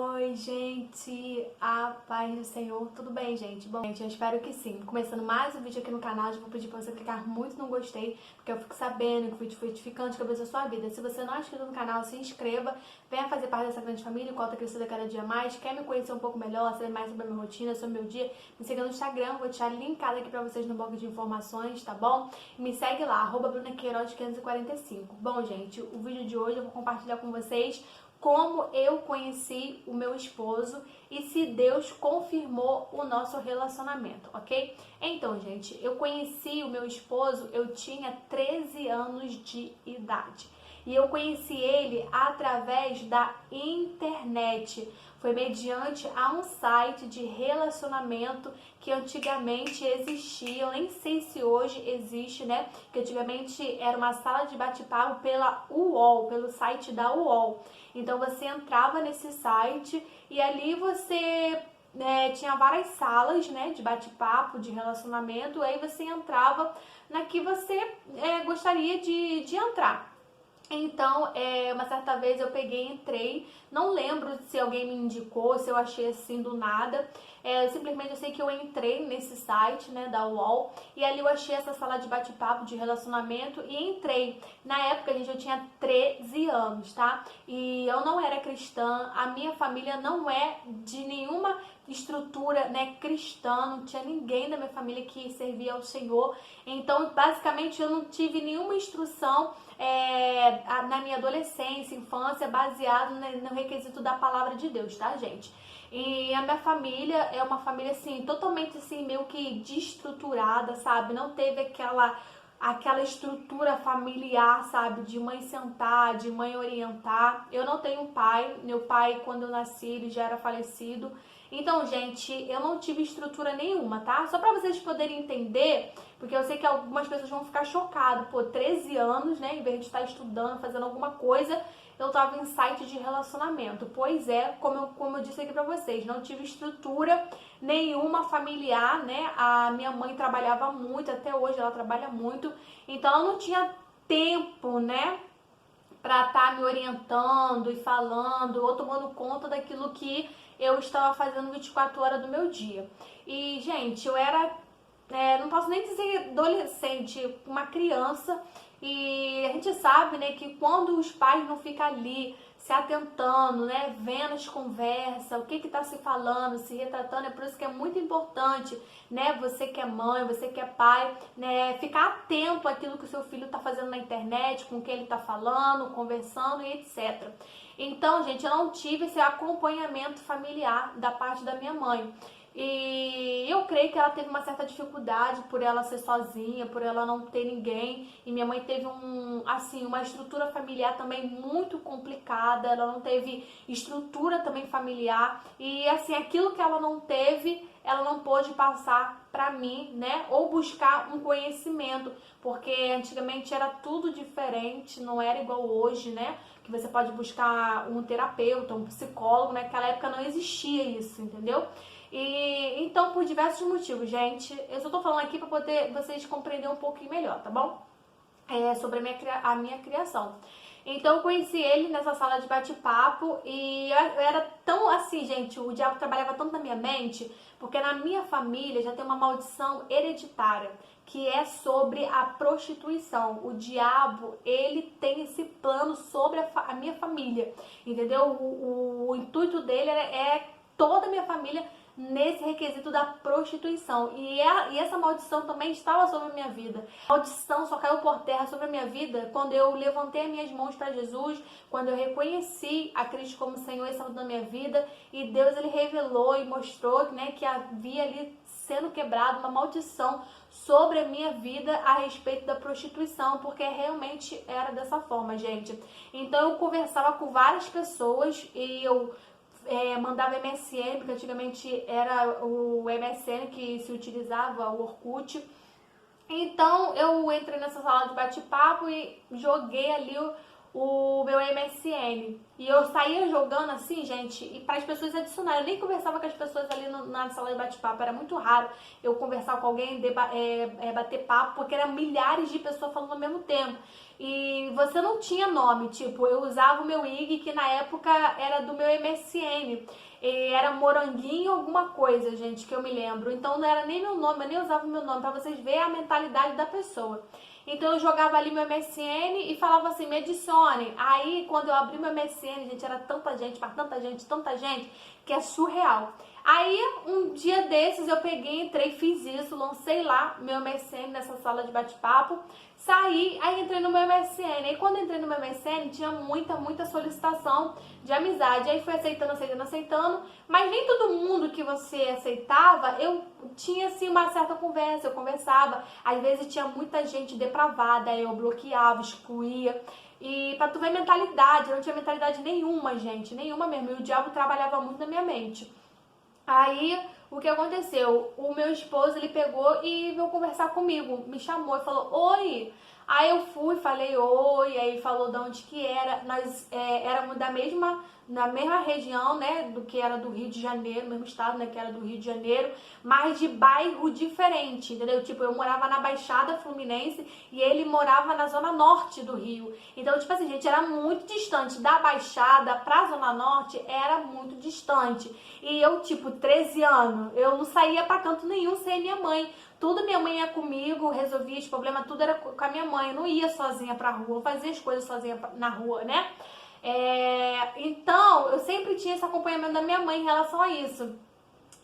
Oi, gente, a paz do Senhor, tudo bem, gente? Bom, gente, eu espero que sim. Começando mais um vídeo aqui no canal, já vou pedir pra você clicar muito no gostei, porque eu fico sabendo que o vídeo foi edificante, que abençoa a sua vida. Se você não é inscrito no canal, se inscreva, venha fazer parte dessa grande família, enquanto crescer cada dia mais. Quer me conhecer um pouco melhor, saber mais sobre a minha rotina, sobre o meu dia? Me siga no Instagram, vou deixar linkado aqui pra vocês no bloco de informações, tá bom? E me segue lá, @BrunaQueiroz545. Bom, gente, o vídeo de hoje eu vou compartilhar com vocês como eu conheci o meu esposo e se Deus confirmou o nosso relacionamento, ok? Então, gente, eu conheci o meu esposo, eu tinha 13 anos de idade. E eu conheci ele através da internet. Foi mediante a um site de relacionamento que antigamente existia, eu nem sei se hoje existe, né? Que antigamente era uma sala de bate-papo pela UOL, pelo site da UOL. Então você entrava nesse site e ali você tinha várias salas, né, de bate-papo, de relacionamento, aí você entrava na que você gostaria de entrar. Então, uma certa vez eu peguei e entrei, não lembro se alguém me indicou, se eu achei assim do nada, simplesmente eu sei que eu entrei nesse site, né, da UOL, e ali eu achei essa sala de bate-papo, de relacionamento, e entrei. Na época, gente, eu tinha 13 anos, tá? E eu não era cristã, a minha família não é de nenhuma estrutura, né, cristã, não tinha ninguém da minha família que servia ao Senhor, então, basicamente, eu não tive nenhuma instrução na minha adolescência, infância, baseado no requisito da palavra de Deus, tá, gente? E a minha família é uma família, assim, totalmente, assim, meio que desestruturada, sabe? Não teve aquela estrutura familiar, sabe? De mãe sentar, de mãe orientar. Eu não tenho um pai. Meu pai, quando eu nasci, ele já era falecido. Então, gente, eu não tive estrutura nenhuma, tá? Só pra vocês poderem entender, porque eu sei que algumas pessoas vão ficar chocadas. Pô, 13 anos, né? Em vez de estar estudando, fazendo alguma coisa, eu tava em site de relacionamento. Pois é, como eu disse aqui pra vocês, não tive estrutura nenhuma familiar, né? A minha mãe trabalhava muito, até hoje ela trabalha muito, então ela não tinha tempo, né, pra estar me orientando e falando ou tomando conta daquilo que eu estava fazendo 24 horas do meu dia. E, gente, eu era, não posso nem dizer adolescente, uma criança, e a gente sabe, né, que quando os pais não ficam ali se atentando, né, vendo as conversas, o que está se falando, se retratando, é por isso que é muito importante, né, você que é mãe, você que é pai, né, ficar atento àquilo que o seu filho está fazendo na internet, com quem ele está falando, conversando e etc. Então, gente, eu não tive esse acompanhamento familiar da parte da minha mãe. E eu creio que ela teve uma certa dificuldade por ela ser sozinha, por ela não ter ninguém. E minha mãe teve uma estrutura familiar também muito complicada. Ela não teve estrutura também familiar. E assim, aquilo que ela não teve, ela não pôde passar pra mim, né? Ou buscar um conhecimento, porque antigamente era tudo diferente, não era igual hoje, né? Que você pode buscar um terapeuta, um psicólogo, naquela época não existia isso, entendeu? E então, por diversos motivos, gente, eu só tô falando aqui pra poder vocês compreenderem um pouquinho melhor, tá bom? Sobre a minha criação. Então eu conheci ele nessa sala de bate-papo e eu era tão assim, gente, o diabo trabalhava tanto na minha mente, porque na minha família já tem uma maldição hereditária, que é sobre a prostituição. O diabo, ele tem esse plano sobre a minha família, entendeu? O intuito dele é toda a minha família nesse requisito da prostituição. E essa maldição também estava sobre a minha vida. A maldição só caiu por terra sobre a minha vida quando eu levantei as minhas mãos para Jesus, quando eu reconheci a Cristo como Senhor e Salvador da minha vida, e Deus, ele revelou e mostrou, né, que havia ali sendo quebrada uma maldição sobre a minha vida a respeito da prostituição, porque realmente era dessa forma, gente. Então eu conversava com várias pessoas e eu mandava MSN, porque antigamente era o MSN que se utilizava, o Orkut. Então eu entrei nessa sala de bate-papo e joguei ali o meu MSN. E eu saía jogando assim, gente, e para as pessoas adicionarem. Eu nem conversava com as pessoas ali na sala de bate-papo. Era muito raro eu conversar com alguém, bater papo, porque eram milhares de pessoas falando ao mesmo tempo. E você não tinha nome, tipo, eu usava o meu IG, que na época era do meu MSN. E era Moranguinho alguma coisa, gente, que eu me lembro. Então não era nem meu nome, eu nem usava o meu nome, pra vocês verem a mentalidade da pessoa. Então eu jogava ali meu MSN e falava assim, me adicione. Aí quando eu abri meu MSN, gente, era tanta gente, mas tanta gente, que é surreal. Aí um dia desses eu peguei, entrei, fiz isso, lancei lá meu MSN nessa sala de bate-papo, saí, aí entrei no meu MSN. Aí quando entrei no meu MSN tinha muita solicitação de amizade. Aí fui aceitando, mas nem todo mundo que você aceitava, eu tinha assim uma certa conversa, eu conversava. Às vezes tinha muita gente depravada, aí eu bloqueava, excluía. E pra tu ver mentalidade, eu não tinha mentalidade nenhuma, gente, nenhuma mesmo. E o diabo trabalhava muito na minha mente. Aí, o que aconteceu? O meu esposo, ele pegou e veio conversar comigo, me chamou e falou, oi. Aí eu fui, falei oi, aí falou de onde que era. Nós éramos na mesma região, né, do que era do Rio de Janeiro, mesmo estado, né, que era do Rio de Janeiro, mas de bairro diferente, entendeu? Tipo, eu morava na Baixada Fluminense e ele morava na zona norte do Rio. Então, tipo assim, gente, era muito distante. Da Baixada pra zona norte era muito distante. E eu, tipo, 13 anos, eu não saía pra canto nenhum sem minha mãe. Tudo minha mãe ia comigo, resolvia os problemas, tudo era com a minha mãe. Eu não ia sozinha pra rua, não fazia as coisas sozinha na rua, né? Então, eu sempre tinha esse acompanhamento da minha mãe em relação a isso.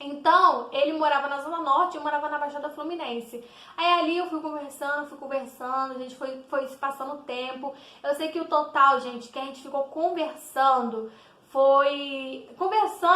Então, ele morava na Zona Norte e eu morava na Baixada Fluminense. Aí ali eu fui conversando, a gente foi se passando o tempo. Eu sei que o total, gente, que a gente ficou conversando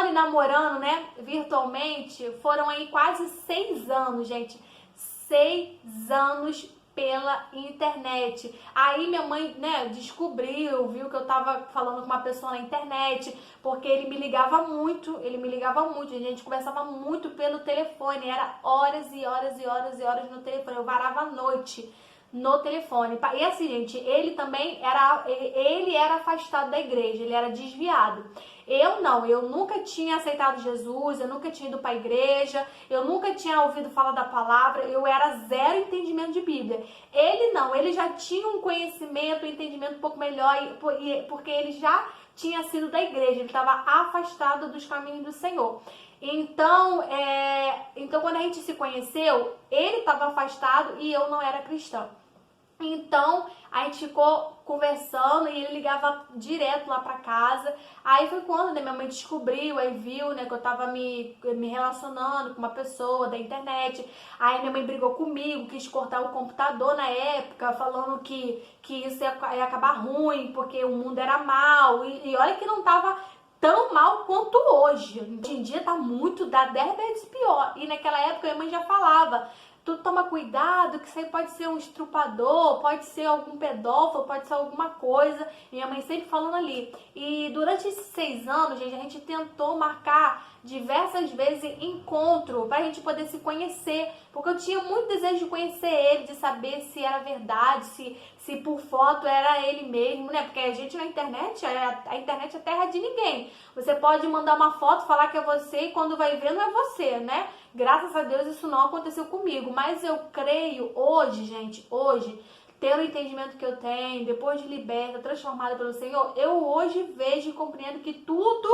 e namorando, né, virtualmente, foram aí quase 6 anos, gente. 6 anos pela internet. Aí minha mãe, né, viu que eu tava falando com uma pessoa na internet, porque ele me ligava muito, a gente conversava muito pelo telefone, era horas e horas no telefone, eu varava a noite no telefone. E assim, gente, ele era afastado da igreja, ele era desviado. Eu não, eu nunca tinha aceitado Jesus, eu nunca tinha ido para a igreja, eu nunca tinha ouvido falar da palavra, eu era zero entendimento de Bíblia. Ele não, ele já tinha um conhecimento, um entendimento um pouco melhor, porque ele já tinha sido da igreja, ele estava afastado dos caminhos do Senhor. Então quando a gente se conheceu, ele estava afastado e eu não era cristã. Então, a gente ficou conversando e ele ligava direto lá pra casa. Aí foi quando, né, minha mãe descobriu, aí viu, né, que eu tava me relacionando com uma pessoa da internet. Aí minha mãe brigou comigo, quis cortar o computador na época, falando que isso ia acabar ruim, porque o mundo era mau. E olha que não tava tão mal quanto hoje. Hoje em dia tá muito, dá 10 vezes pior. E naquela época minha mãe já falava, tu toma cuidado, que isso aí pode ser um estrupador, pode ser algum pedófilo, pode ser alguma coisa. Minha mãe sempre falando ali. E durante esses 6 anos, gente, a gente tentou marcar diversas vezes encontro pra gente poder se conhecer, porque eu tinha muito desejo de conhecer ele, de saber se era verdade, se por foto era ele mesmo, né? Porque a gente na internet, a internet é terra de ninguém. Você pode mandar uma foto, falar que é você e quando vai ver não é você, né? Graças a Deus isso não aconteceu comigo, mas eu creio hoje, gente, hoje, ter o entendimento que eu tenho, depois de liberta, transformada pelo Senhor, eu hoje vejo e compreendo que tudo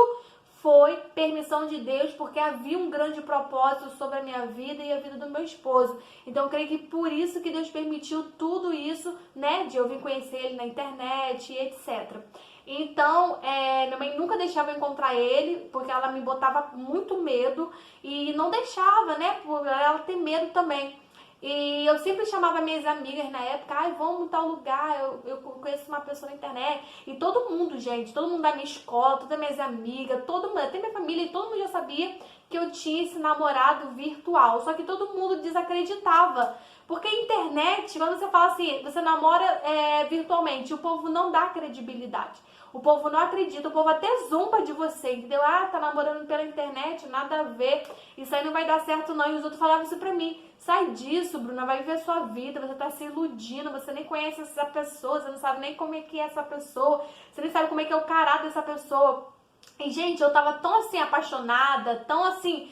foi permissão de Deus, porque havia um grande propósito sobre a minha vida e a vida do meu esposo. Então eu creio que por isso que Deus permitiu tudo isso, né, de eu vir conhecer ele na internet e etc. Então, minha mãe nunca deixava eu encontrar ele, porque ela me botava muito medo e não deixava, né, por ela ter medo também. E eu sempre chamava minhas amigas na época, vamos em tal lugar, eu conheço uma pessoa na internet. E todo mundo, gente, todo mundo da minha escola, todas minhas amigas, todo mundo, até minha família, todo mundo já sabia que eu tinha esse namorado virtual. Só que todo mundo desacreditava. Porque a internet, quando você fala assim, você namora virtualmente, o povo não dá credibilidade. O povo não acredita, o povo até zomba de você, entendeu? Ah, tá namorando pela internet, nada a ver, isso aí não vai dar certo não. E os outros falavam isso pra mim. Sai disso, Bruna, vai viver sua vida, você tá se iludindo, você nem conhece essa pessoa, você não sabe nem como é que é essa pessoa, você nem sabe como é que é o caráter dessa pessoa. E, gente, eu tava tão assim, apaixonada, tão assim,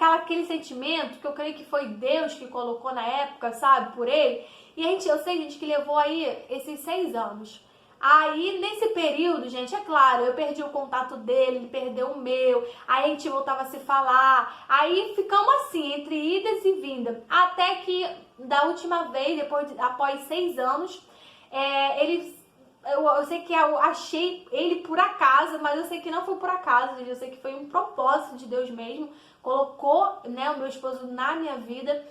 aquele sentimento que eu creio que foi Deus que colocou na época, sabe, por ele. E eu sei, gente, que levou aí esses 6 anos. Aí, nesse período, gente, é claro, eu perdi o contato dele, ele perdeu o meu, aí a gente voltava a se falar, aí ficamos assim, entre idas e vindas, até que, da última vez, após 6 anos, eu sei que eu achei ele por acaso, mas eu sei que não foi por acaso, gente, eu sei que foi um propósito de Deus mesmo, colocou, né, o meu esposo na minha vida.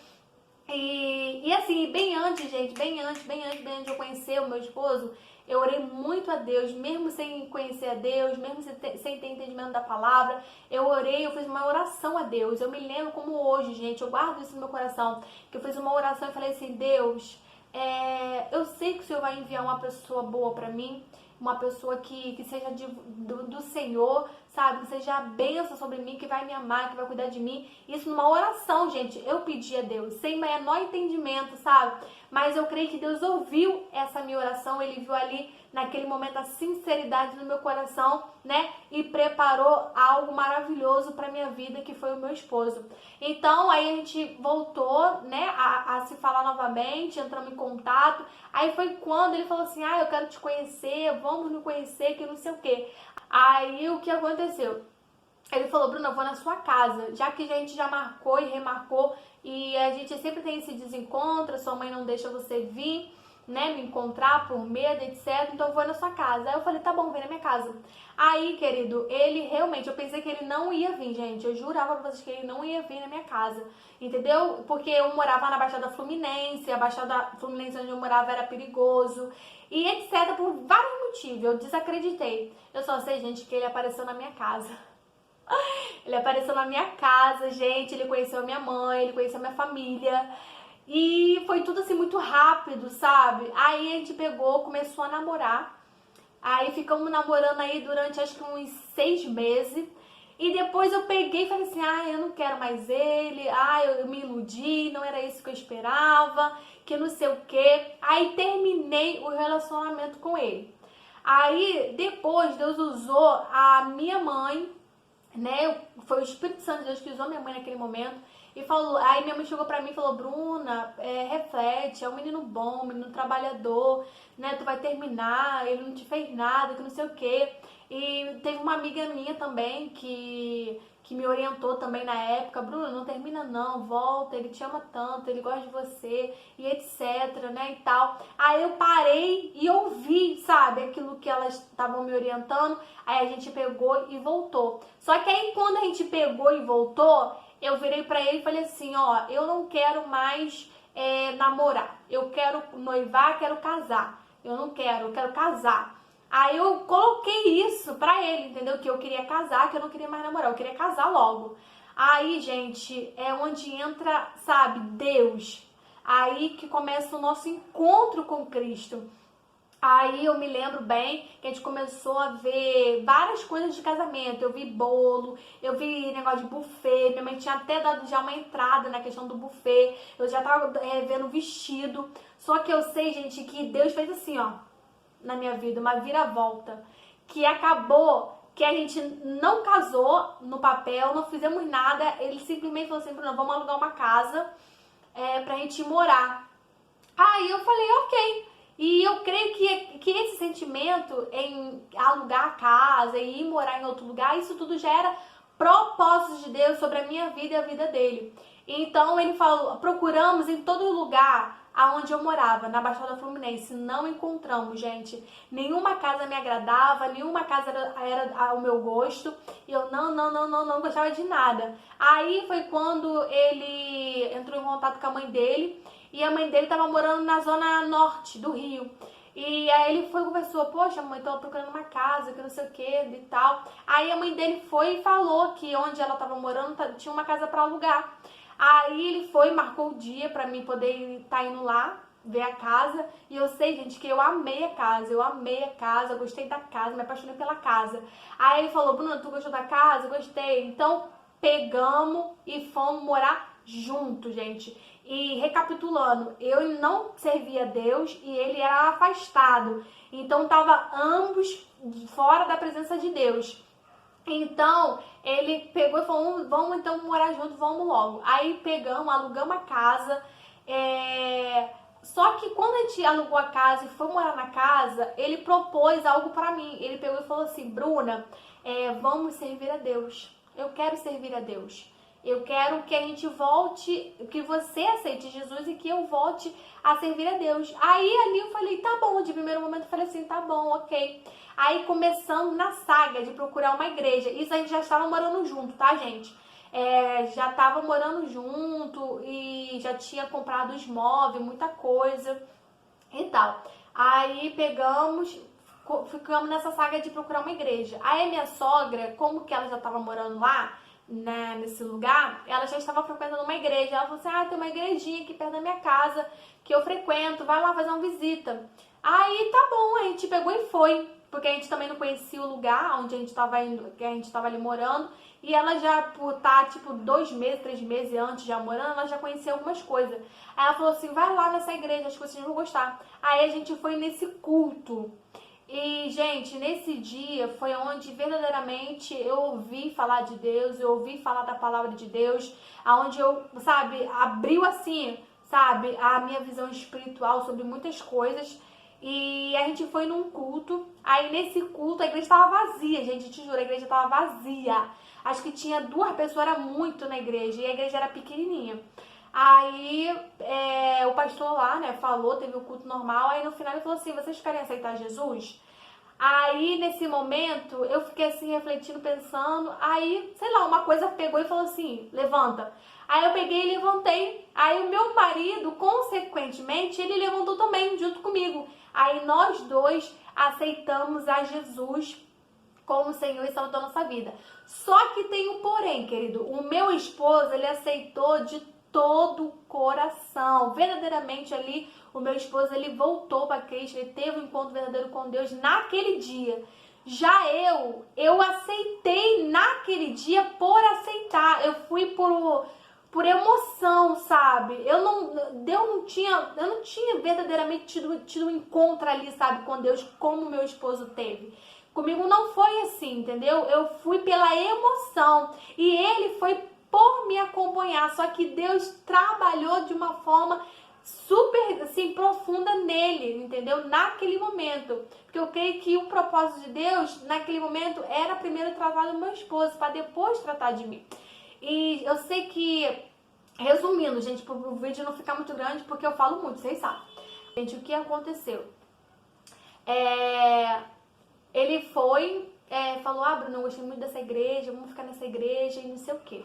E assim, bem antes, gente, bem antes de eu conhecer o meu esposo, eu orei muito a Deus, mesmo sem conhecer a Deus, mesmo sem ter entendimento da palavra, eu fiz uma oração a Deus. Eu me lembro como hoje, gente, eu guardo isso no meu coração, que eu fiz uma oração e falei assim, Deus, eu sei que o Senhor vai enviar uma pessoa boa pra mim, uma pessoa que seja do Senhor, sabe? Que seja a bênção sobre mim, que vai me amar, que vai cuidar de mim. Isso numa oração, gente. Eu pedi a Deus, sem menor entendimento, sabe? Mas eu creio que Deus ouviu essa minha oração. Ele viu ali, naquele momento, a sinceridade do meu coração, né? E preparou algo maravilhoso pra minha vida, que foi o meu esposo. Então, aí a gente voltou, né? A se falar novamente, entramos em contato. Aí foi quando ele falou assim, eu quero te conhecer, vamos nos conhecer, que não sei o quê. Aí o que aconteceu? Ele falou, Bruna, eu vou na sua casa, já que a gente já marcou e remarcou, e a gente sempre tem esse desencontro, sua mãe não deixa você vir, né, me encontrar por medo, etc, então eu vou na sua casa. Aí eu falei, tá bom, vem na minha casa. Aí, querido, ele realmente, eu pensei que ele não ia vir, gente, eu jurava pra vocês que ele não ia vir na minha casa, entendeu? Porque eu morava na Baixada Fluminense, a Baixada Fluminense onde eu morava era perigoso, e etc, por vários motivos, eu desacreditei. Eu só sei, gente, que ele apareceu na minha casa. Ele apareceu na minha casa, gente, ele conheceu a minha mãe, ele conheceu a minha família. E foi tudo assim muito rápido, sabe? Aí a gente pegou, começou a namorar. Aí ficamos namorando aí durante acho que uns 6 meses. E depois eu peguei e falei assim, eu não quero mais ele, eu me iludi, não era isso que eu esperava, que não sei o quê. Aí terminei o relacionamento com ele. Aí depois Deus usou a minha mãe, né? Foi o Espírito Santo de Deus que usou minha mãe naquele momento e falou. Aí minha mãe chegou pra mim e falou, Bruna, reflete, é um menino bom, um menino trabalhador, né? Tu vai terminar, ele não te fez nada, que não sei o quê. E teve uma amiga minha também que me orientou também na época, Bruna, não termina não, volta, ele te ama tanto, ele gosta de você, e etc, né, e tal. Aí eu parei e ouvi, sabe, aquilo que elas estavam me orientando, aí a gente pegou e voltou. Só que aí quando a gente pegou e voltou, eu virei pra ele e falei assim, eu não quero mais namorar, eu quero noivar, quero casar, eu quero casar. Aí eu coloquei isso pra ele, entendeu? Que eu queria casar, que eu não queria mais namorar, eu queria casar logo. Aí, gente, é onde entra, sabe, Deus. Aí que começa o nosso encontro com Cristo. Aí eu me lembro bem que a gente começou a ver várias coisas de casamento. Eu vi bolo, eu vi negócio de buffet. Minha mãe tinha até dado já uma entrada na questão do buffet. Eu já tava vendo vestido. Só que eu sei, gente, que Deus fez assim, na minha vida, uma viravolta, que acabou que a gente não casou no papel, não fizemos nada, ele simplesmente falou assim, Bruna, vamos alugar uma casa pra gente morar. Aí eu falei, ok. E eu creio que esse sentimento em alugar a casa e ir morar em outro lugar, isso tudo já era propósito de Deus sobre a minha vida e a vida dele. Então ele falou, procuramos em todo lugar aonde eu morava, na Baixada Fluminense, não encontramos, gente. Nenhuma casa me agradava, nenhuma casa era ao meu gosto. E eu não gostava de nada. Aí foi quando ele entrou em contato com a mãe dele. E a mãe dele estava morando na zona norte do Rio. E aí ele foi e conversou, poxa, mãe, tô procurando uma casa, que não sei o que e tal. Aí a mãe dele foi e falou que onde ela estava morando tinha uma casa para alugar. Aí ele foi, marcou o dia pra mim poder estar indo lá. ver a casa. E eu sei, gente, que eu amei a casa, gostei da casa, me apaixonei pela casa. Aí ele falou, Bruna, tu gostou da casa? Gostei. Então, pegamos e fomos morar junto, gente. E recapitulando, eu não servia a Deus e ele era afastado. Então, tava ambos fora da presença de Deus. Então, ele pegou e falou, vamos então morar junto, vamos logo. Aí pegamos, alugamos a casa. Só que quando a gente alugou a casa e foi morar na casa, ele propôs algo pra mim. Ele pegou e falou assim, Bruna, vamos servir a Deus. Eu quero servir a Deus. Eu quero que a gente volte, que você aceite Jesus e que eu volte a servir a Deus. Aí ali eu falei, tá bom. De primeiro momento eu falei assim, tá bom, ok. Aí começamos na saga de procurar uma igreja. Isso a gente já estava morando junto, tá, gente? Já estava morando junto e já tinha comprado os móveis, muita coisa e tal. Aí ficamos nessa saga de procurar uma igreja. Aí a minha sogra, como que ela já estava morando lá, né, nesse lugar, ela já estava frequentando uma igreja. Ela falou assim, tem uma igrejinha aqui perto da minha casa que eu frequento, vai lá fazer uma visita. Aí tá bom, a gente pegou e foi, porque a gente também não conhecia o lugar onde a gente estava indo, que a gente estava ali morando, e ela já, por estar tipo 2 meses, 3 meses antes já morando, ela já conhecia algumas coisas. Aí ela falou assim, vai lá nessa igreja, acho que vocês vão gostar. Aí a gente foi nesse culto. E, gente, nesse dia foi onde verdadeiramente eu ouvi falar de Deus, eu ouvi falar da palavra de Deus, aonde eu, sabe, abriu assim, sabe, a minha visão espiritual sobre muitas coisas. E a gente foi num culto, aí nesse culto a igreja estava vazia, gente, te juro, a igreja estava vazia. Acho que tinha 2 pessoas, era muito na igreja, e a igreja era pequenininha. Aí o pastor lá, né, falou, teve o culto normal, aí no final ele falou assim, vocês querem aceitar Jesus? Aí nesse momento eu fiquei assim refletindo, pensando, aí, sei lá, uma coisa pegou e falou assim, levanta. Aí eu peguei e levantei, aí o meu marido, consequentemente, ele levantou também, junto comigo. Aí nós 2 aceitamos a Jesus como Senhor e Salvador da nossa vida. Só que tem um porém, querido. O meu esposo, ele aceitou de todo o coração. Verdadeiramente ali, o meu esposo, ele voltou para Cristo, ele teve um encontro verdadeiro com Deus naquele dia. Já eu aceitei naquele dia por aceitar. Eu fui por emoção, sabe? Eu não tinha verdadeiramente tido um encontro ali, sabe, com Deus, como meu esposo teve. Comigo não foi assim, entendeu? Eu fui pela emoção e ele foi por me acompanhar. Só que Deus trabalhou de uma forma super, assim, profunda nele, entendeu? Naquele momento. Porque eu creio que o propósito de Deus, naquele momento, era primeiro tratar do meu esposo, para depois tratar de mim. E eu sei que, resumindo, gente, para o vídeo não ficar muito grande, porque eu falo muito, vocês sabem. Gente, o que aconteceu? Ele foi, falou, Bruno, eu gostei muito dessa igreja, vamos ficar nessa igreja e não sei o quê.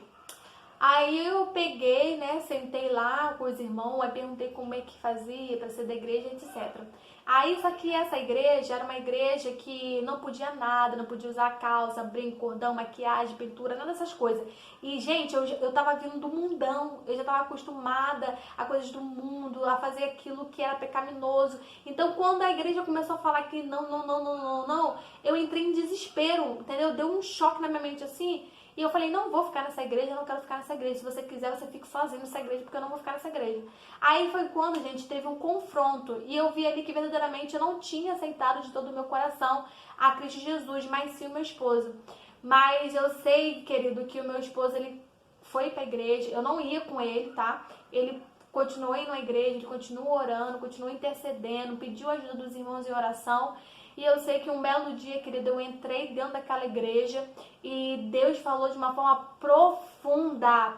Aí eu peguei, né, sentei lá com os irmãos, aí perguntei como é que fazia para ser da igreja, etc. Aí, só que essa igreja era uma igreja que não podia nada, não podia usar calça, brinco, cordão, maquiagem, pintura, nada dessas coisas. E, gente, eu tava vindo do mundão, eu já tava acostumada a coisas do mundo, a fazer aquilo que era pecaminoso. Então, quando a igreja começou a falar que não, eu entrei em desespero, entendeu? Deu um choque na minha mente assim. E eu falei, não vou ficar nessa igreja, eu não quero ficar nessa igreja. Se você quiser, você fica sozinho nessa igreja, porque eu não vou ficar nessa igreja. Aí foi quando, gente, teve um confronto. E eu vi ali que verdadeiramente eu não tinha aceitado de todo o meu coração a Cristo Jesus, mas sim o meu esposo. Mas eu sei, querido, que o meu esposo, ele foi pra igreja. Eu não ia com ele, tá? Ele continuou indo à igreja, ele continuou orando, continuou intercedendo, pediu ajuda dos irmãos em oração. E eu sei que um belo dia, querido, eu entrei dentro daquela igreja e Deus falou de uma forma profunda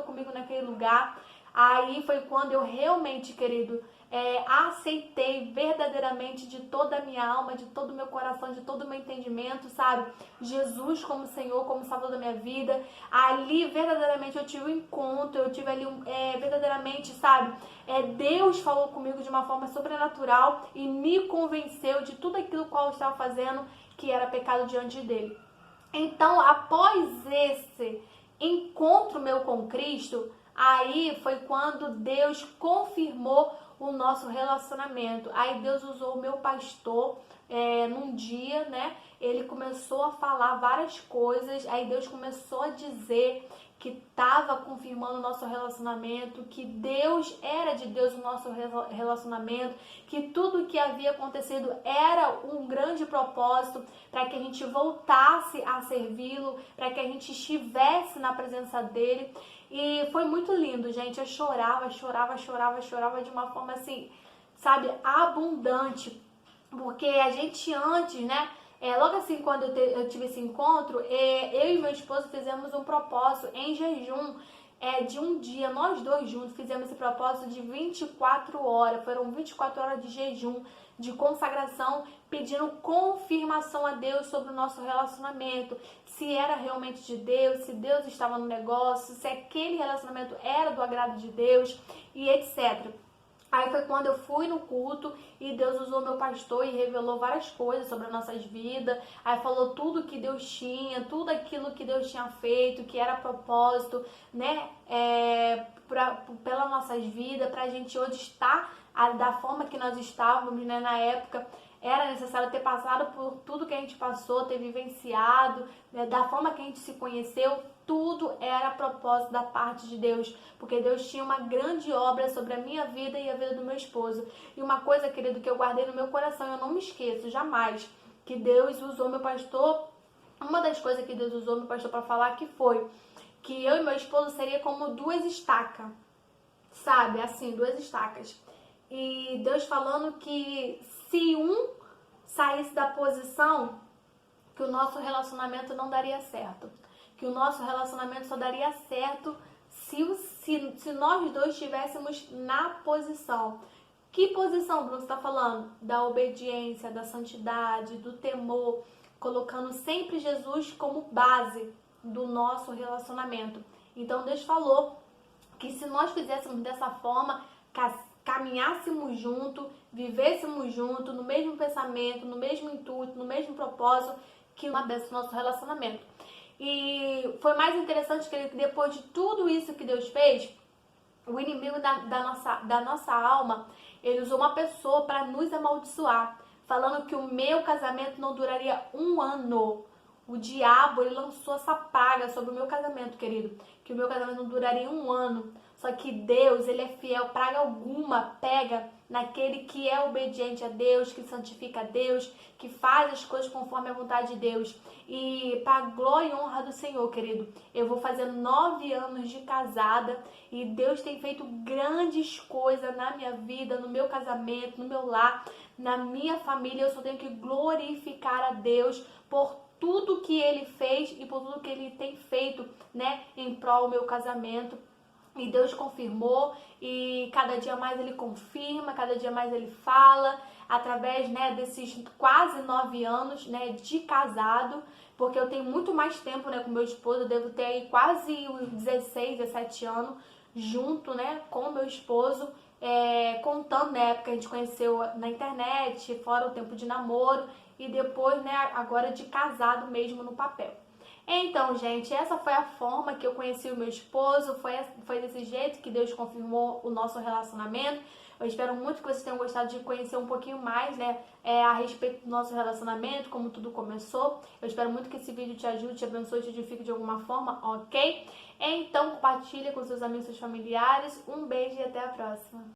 comigo naquele lugar. Aí foi quando eu realmente, querido, aceitei verdadeiramente de toda a minha alma, de todo o meu coração, de todo o meu entendimento, sabe? Jesus como Senhor, como Salvador da minha vida. Ali, verdadeiramente, eu tive um encontro, eu tive ali, verdadeiramente, sabe? Deus falou comigo de uma forma sobrenatural e me convenceu de tudo aquilo qual eu estava fazendo, que era pecado diante dele. Então, após esse encontro meu com Cristo, aí foi quando Deus confirmou o nosso relacionamento. Aí Deus usou o meu pastor num dia, né? Ele começou a falar várias coisas, aí Deus começou a dizer que estava confirmando o nosso relacionamento, que Deus era de Deus o nosso relacionamento, que tudo que havia acontecido era um grande propósito para que a gente voltasse a servi-lo, para que a gente estivesse na presença dele. E foi muito lindo, gente. Eu chorava de uma forma assim, sabe, abundante, porque a gente antes, né? Logo assim, quando eu tive esse encontro, eu e meu esposo fizemos um propósito em jejum de um dia. Nós dois juntos fizemos esse propósito de 24 horas. Foram 24 horas de jejum, de consagração, pedindo confirmação a Deus sobre o nosso relacionamento. Se era realmente de Deus, se Deus estava no negócio, se aquele relacionamento era do agrado de Deus e etc. Aí foi quando eu fui no culto e Deus usou meu pastor e revelou várias coisas sobre as nossas vidas. Aí falou tudo que Deus tinha, tudo aquilo que Deus tinha feito, que era propósito, né? Pelas nossas vidas, pra gente hoje estar da forma que nós estávamos, né? Na época era necessário ter passado por tudo que a gente passou, ter vivenciado, né? Da forma que a gente se conheceu. Tudo era propósito da parte de Deus, porque Deus tinha uma grande obra sobre a minha vida e a vida do meu esposo. E uma coisa, querido, que eu guardei no meu coração, eu não me esqueço jamais, que Deus usou meu pastor, uma das coisas que Deus usou meu pastor para falar que foi que eu e meu esposo seria como duas estacas, sabe? Assim, duas estacas. E Deus falando que se um saísse da posição, que o nosso relacionamento não daria certo. Que o nosso relacionamento só daria certo se nós dois estivéssemos na posição. Que posição, Bruno, você está falando? Da obediência, da santidade, do temor, colocando sempre Jesus como base do nosso relacionamento. Então Deus falou que se nós fizéssemos dessa forma, caminhássemos junto, vivêssemos junto, no mesmo pensamento, no mesmo intuito, no mesmo propósito, que uma benção no nosso relacionamento. E foi mais interessante que depois de tudo isso que Deus fez, o inimigo da nossa alma, ele usou uma pessoa para nos amaldiçoar, falando que o meu casamento não duraria 1 ano. O diabo, ele lançou essa praga sobre o meu casamento, querido, que o meu casamento não duraria 1 ano. Só que Deus, ele é fiel, praga alguma pega naquele que é obediente a Deus, que santifica a Deus, que faz as coisas conforme a vontade de Deus. E para a glória e honra do Senhor, querido, eu vou fazer 9 anos de casada e Deus tem feito grandes coisas na minha vida, no meu casamento, no meu lar, na minha família. Eu só tenho que glorificar a Deus por tudo que Ele fez e por tudo que Ele tem feito, né, em prol do meu casamento. E Deus confirmou e cada dia mais Ele confirma, cada dia mais Ele fala, através, né, desses quase 9 anos, né, de casado, porque eu tenho muito mais tempo, né, com meu esposo, eu devo ter aí quase uns 16, 17 anos junto, né, com meu esposo, contando na época que a gente conheceu na internet, fora o tempo de namoro e depois, né, agora de casado mesmo no papel. Então, gente, essa foi a forma que eu conheci o meu esposo, foi desse jeito que Deus confirmou o nosso relacionamento. Eu espero muito que vocês tenham gostado de conhecer um pouquinho mais, né, a respeito do nosso relacionamento, como tudo começou. Eu espero muito que esse vídeo te ajude, te abençoe, te edifique de alguma forma, ok? Então, compartilha com seus amigos, seus familiares. Um beijo e até a próxima.